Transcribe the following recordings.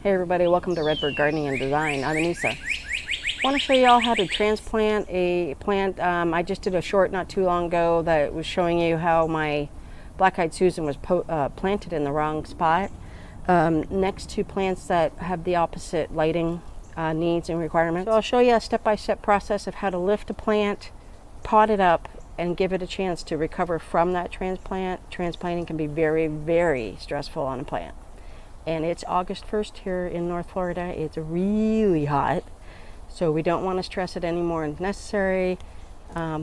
Hey everybody, welcome to Redbird Gardening and Design. I'm Anissa. I want to show you all how to transplant a plant. I just did a short not too long ago that was showing you how my black-eyed Susan was planted in the wrong spot next to plants that have the opposite lighting needs and requirements. So I'll show you a step-by-step process of how to lift a plant, pot it up, and give it a chance to recover from that transplant. Transplanting can be very, very stressful on a plant. And it's August 1st here in North Florida. It's really hot, so we don't want to stress it any more than necessary.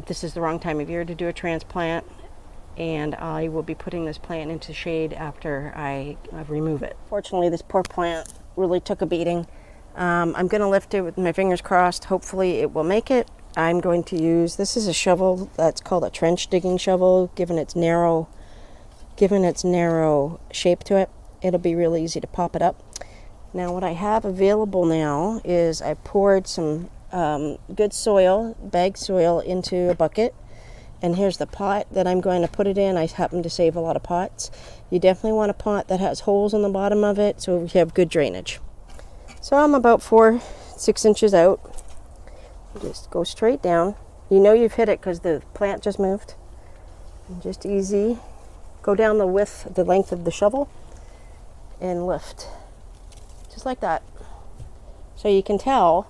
This is the wrong time of year to do a transplant, and I will be putting this plant into shade after I remove it. Fortunately, this poor plant really took a beating. I'm going to lift it with my fingers crossed. Hopefully it will make it. I'm going to use, this is a shovel that's called a trench digging shovel, given its narrow shape to it. It'll be really easy to pop it up. Now what I have available now is I poured some good soil, bagged soil, into a bucket. And here's the pot that I'm going to put it in. I happen to save a lot of pots. You definitely want a pot that has holes in the bottom of it so we have good drainage. So I'm about 4-6 inches out. Just go straight down. You know you've hit it because the plant just moved. And just easy. Go down the length of the shovel and lift, just like that. So you can tell,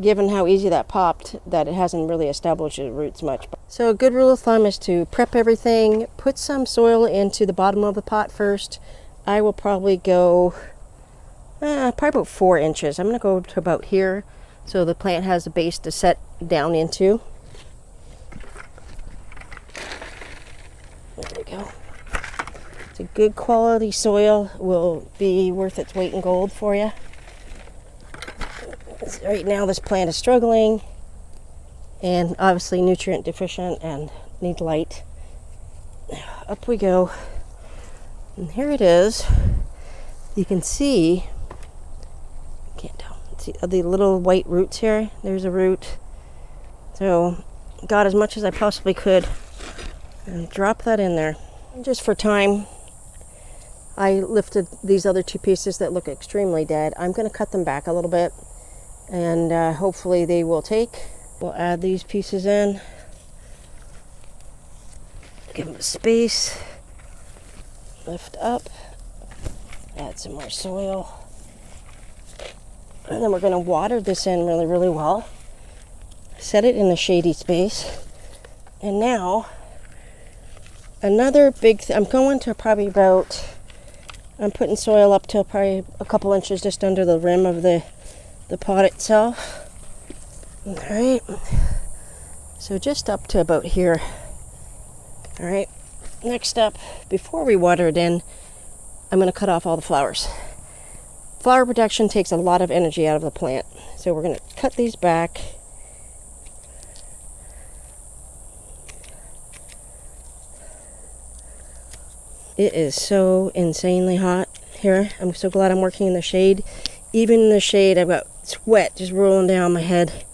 given how easy that popped, that it hasn't really established its roots much. So a good rule of thumb is to prep everything, put some soil into the bottom of the pot first. I will probably go probably about 4 inches. I'm going to go to about here so the plant has a base to set down into. There we go. A good quality soil will be worth its weight in gold for you. Right now this plant is struggling and obviously nutrient deficient and needs light. Up we go. And here it is. You can see, can't tell, see the little white roots here. There's a root. So got as much as I possibly could and drop that in there. And just for time, I lifted these other two pieces that look extremely dead. I'm going to cut them back a little bit, and hopefully they will take. We'll add these pieces in. Give them a space. Lift up. Add some more soil. And then we're going to water this in really, really well. Set it in a shady space. And now, another big I'm going to probably about... I'm putting soil up till probably a couple inches just under the rim of the pot itself. All right. So just up to about here. All right. Next up, before we water it in, I'm going to cut off all the flowers. Flower production takes a lot of energy out of the plant. So we're going to cut these back. It is so insanely hot here. I'm so glad I'm working in the shade. Even in the shade, I've got sweat just rolling down my head.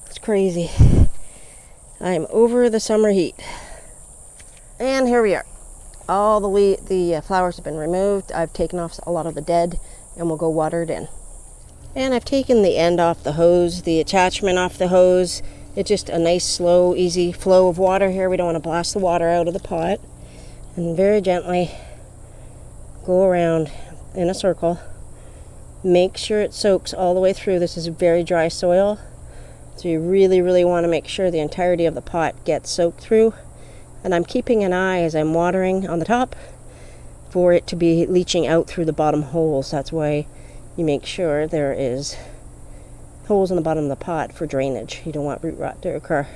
It's crazy. I'm over the summer heat. And here we are. All the flowers have been removed. I've taken off a lot of the dead, and we'll go water it in. And I've taken the end off the hose, the attachment off the hose. It's just a nice, slow, easy flow of water here. We don't want to blast the water out of the pot. And very gently go around in a circle. Make sure it soaks all the way through. This is very dry soil, so you really, really want to make sure the entirety of the pot gets soaked through. And I'm keeping an eye as I'm watering on the top for it to be leaching out through the bottom holes. That's why you make sure there is holes in the bottom of the pot for drainage. You don't want root rot to occur.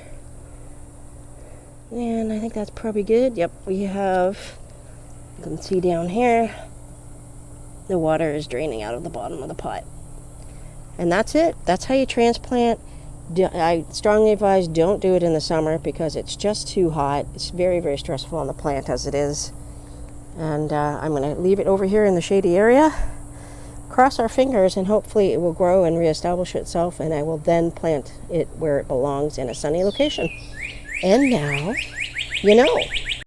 And I think that's probably good. Yep, we have, you can see down here, the water is draining out of the bottom of the pot. And that's it. That's how you transplant. I strongly advise don't do it in the summer because it's just too hot. It's very, very stressful on the plant as it is. And I'm going to leave it over here in the shady area. Cross our fingers and hopefully it will grow and reestablish itself, and I will then plant it where it belongs in a sunny location. And now, you know.